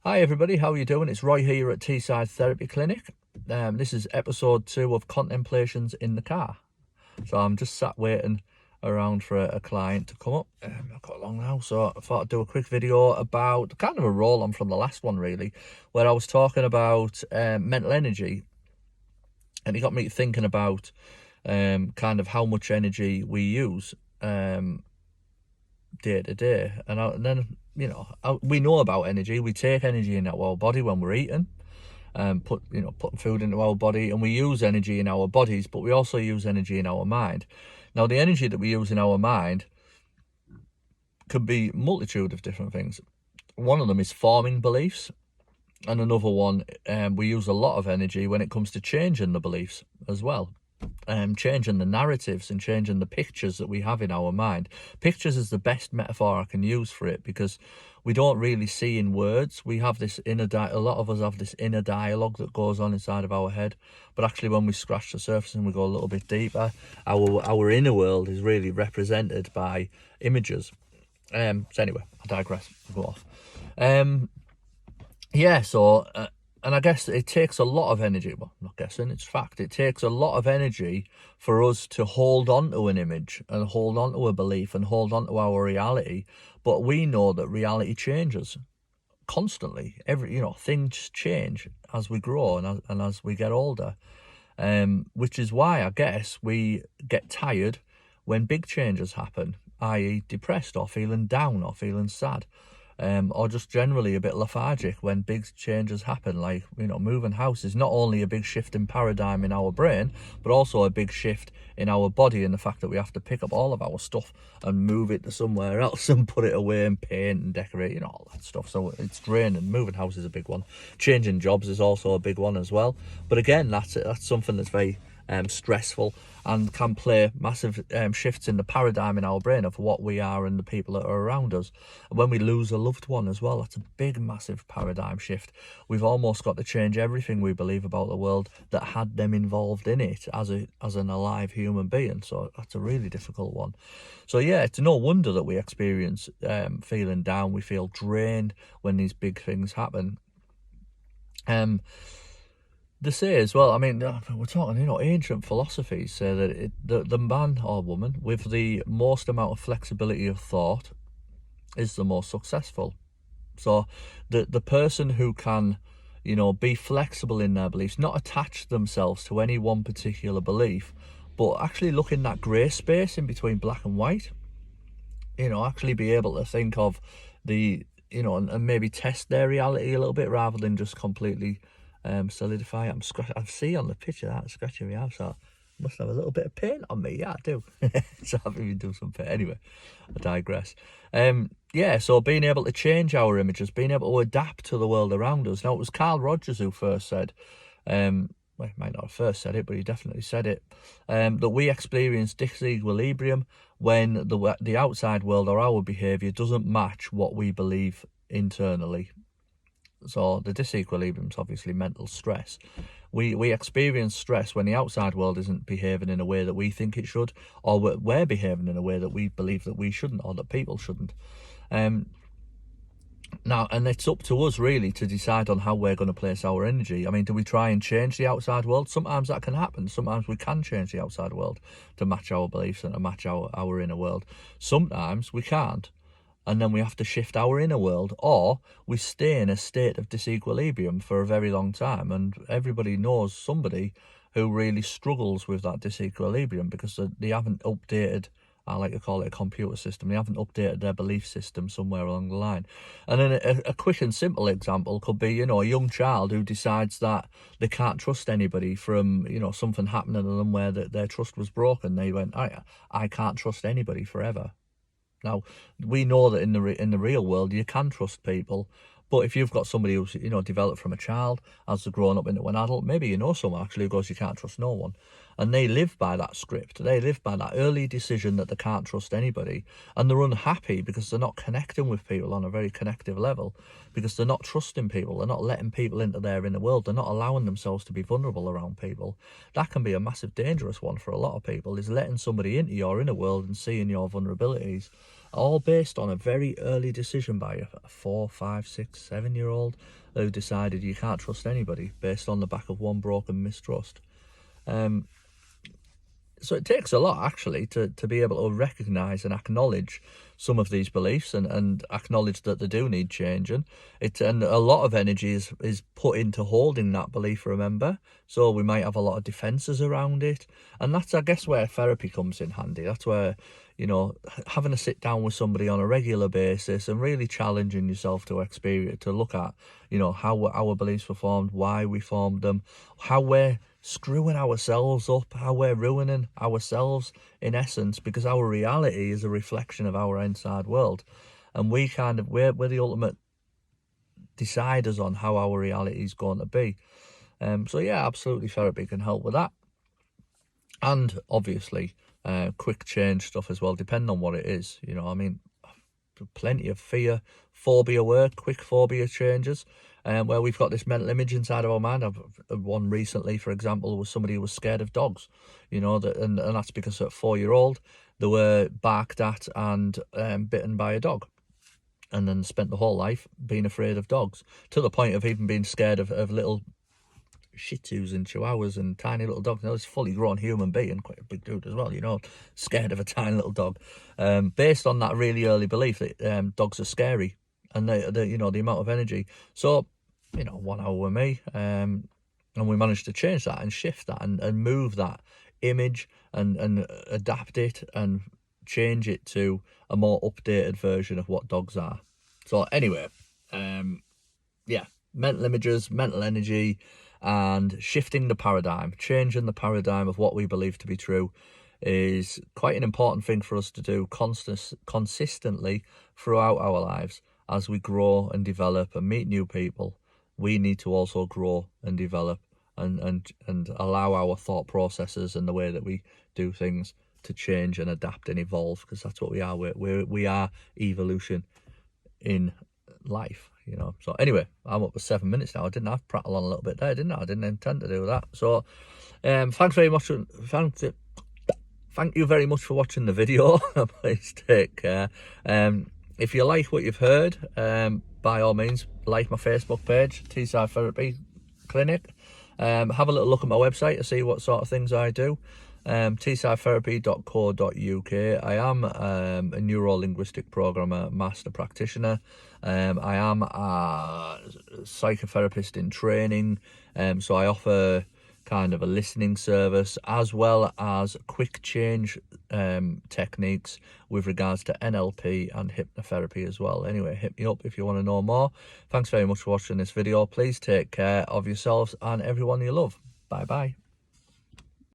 Hi everybody, how are you doing? It's Roy here at Teesside Therapy Clinic. This is episode 2 of Contemplations in the car. So I'm just sat waiting around for a client to come up. I've got along now, so I thought I'd do a quick video about kind of a roll on from the last one really, where I was talking about mental energy, and it got me thinking about kind of how much energy we use day to day. And then, we know about energy. We take energy in our body when we're eating, putting food into our body, and we use energy in our bodies, but we also use energy in our mind. Now, the energy that we use in our mind could be a multitude of different things. One of them is forming beliefs, and another one, we use a lot of energy when it comes to changing the beliefs as well. Changing the narratives and changing the pictures that we have in our mind. Pictures is the best metaphor I can use for it, because we don't really see in words. We have this a lot of us have this inner dialogue that goes on inside of our head, but actually when we scratch the surface and we go a little bit deeper, our inner world is really represented by images. So anyway, I digress. I'll go off. And I guess it takes a lot of energy. Well, I'm not guessing, it's fact. It takes a lot of energy for us to hold on to an image and hold on to a belief and hold on to our reality. But we know that reality changes constantly. Things change as we grow and as we get older. Which is why I guess we get tired when big changes happen, i.e. depressed or feeling down or feeling sad. Or just generally a bit lethargic when big changes happen. Like, moving house is not only a big shift in paradigm in our brain, but also a big shift in our body, and the fact that we have to pick up all of our stuff and move it to somewhere else and put it away and paint and decorate, all that stuff. So it's draining. Moving house is a big one. Changing jobs is also a big one as well. But again, that's something that's very stressful and can play massive shifts in the paradigm in our brain of what we are and the people that are around us. And when we lose a loved one as well, that's a big, massive paradigm shift. We've almost got to change everything we believe about the world that had them involved in it as an alive human being. So that's a really difficult one. So yeah, it's no wonder that we experience feeling down. We feel drained when these big things happen. They say as well, we're talking, ancient philosophies say that the man or woman with the most amount of flexibility of thought is the most successful. So the person who can, be flexible in their beliefs, not attach themselves to any one particular belief, but actually look in that grey space in between black and white, actually be able to think of and maybe test their reality a little bit rather than just completely solidify. I see on the picture that I'm scratching me out, so I must have a little bit of paint on me. Yeah, I do. So I've even done some paint. Anyway, I digress. So being able to change our images, being able to adapt to the world around us. Now, it was Carl Rogers who first said, well, he might not have first said it, but he definitely said it, that we experience disequilibrium when the outside world or our behaviour doesn't match what we believe internally. So the disequilibrium is obviously mental stress. We experience stress when the outside world isn't behaving in a way that we think it should, or we're behaving in a way that we believe that we shouldn't, or that people shouldn't. Now, and it's up to us really to decide on how we're going to place our energy. Do we try and change the outside world? Sometimes that can happen. Sometimes we can change the outside world to match our beliefs and to match our inner world. Sometimes we can't. And then we have to shift our inner world, or we stay in a state of disequilibrium for a very long time. And everybody knows somebody who really struggles with that disequilibrium because they haven't updated, I like to call it a computer system, they haven't updated their belief system somewhere along the line. And then a quick and simple example could be, a young child who decides that they can't trust anybody from, something happening to them where their trust was broken. They went, I can't trust anybody forever. Now, we know that in the real world you can trust people, but if you've got somebody who's developed from a child, as they're grown up into an adult, maybe someone actually who goes, you can't trust no one, and they live by that script. They live by that early decision that they can't trust anybody, and they're unhappy because they're not connecting with people on a very connective level, because they're not trusting people, they're not letting people into their inner world, they're not allowing themselves to be vulnerable around people. That can be a massive dangerous one for a lot of people, is letting somebody into your inner world and seeing your vulnerabilities. all based on a very early decision by a 4, 5, 6, 7-year-old who decided you can't trust anybody based on the back of one broken mistrust. So it takes a lot, actually, to be able to recognise and acknowledge some of these beliefs and acknowledge that they do need changing. And a lot of energy is put into holding that belief, remember? So we might have a lot of defences around it. And that's, I guess, where therapy comes in handy. That's where, having a sit down with somebody on a regular basis and really challenging yourself to experience, to look at, how our beliefs were formed, why we formed them, how we're screwing ourselves up, how we're ruining ourselves in essence, because our reality is a reflection of our inside world, and we're the ultimate deciders on how our reality is going to be. So yeah, absolutely, therapy can help with that, and obviously quick change stuff as well, depending on what it is. Plenty of phobia work, quick phobia changes, where we've got this mental image inside of our mind. I've one recently, for example, was somebody who was scared of dogs, and that's because at 4-year-old they were barked at and bitten by a dog, and then spent the whole life being afraid of dogs, to the point of even being scared of little Shih Tzus and Chihuahuas and tiny little dogs. Now, it's a fully grown human being, quite a big dude as well, scared of a tiny little dog, based on that really early belief that dogs are scary, and the amount of energy. So, 1 hour with me, and we managed to change that and shift that and move that image and adapt it and change it to a more updated version of what dogs are. So anyway, yeah, mental images, mental energy, and shifting the paradigm, changing the paradigm of what we believe to be true is quite an important thing for us to do consistently throughout our lives. As we grow and develop and meet new people, we need to also grow and develop and allow our thought processes and the way that we do things to change and adapt and evolve, because that's what we are. We are evolution in life, So anyway, I'm up to 7 minutes now. I didn't have to prattle on a little bit there, didn't I? I didn't intend to do that. So thanks very much. Thank you very much for watching the video. Please take care. If you like what you've heard, by all means, like my Facebook page, Teesside Therapy Clinic. Have a little look at my website to see what sort of things I do. teessidetherapy.co.uk. I am a neuro-linguistic programmer, master practitioner. I am a psychotherapist in training, so I offer kind of a listening service as well as quick change techniques with regards to NLP and hypnotherapy as well. Anyway, hit me up if you want to know more. Thanks very much for watching this video. Please take care of yourselves and everyone you love. Bye bye.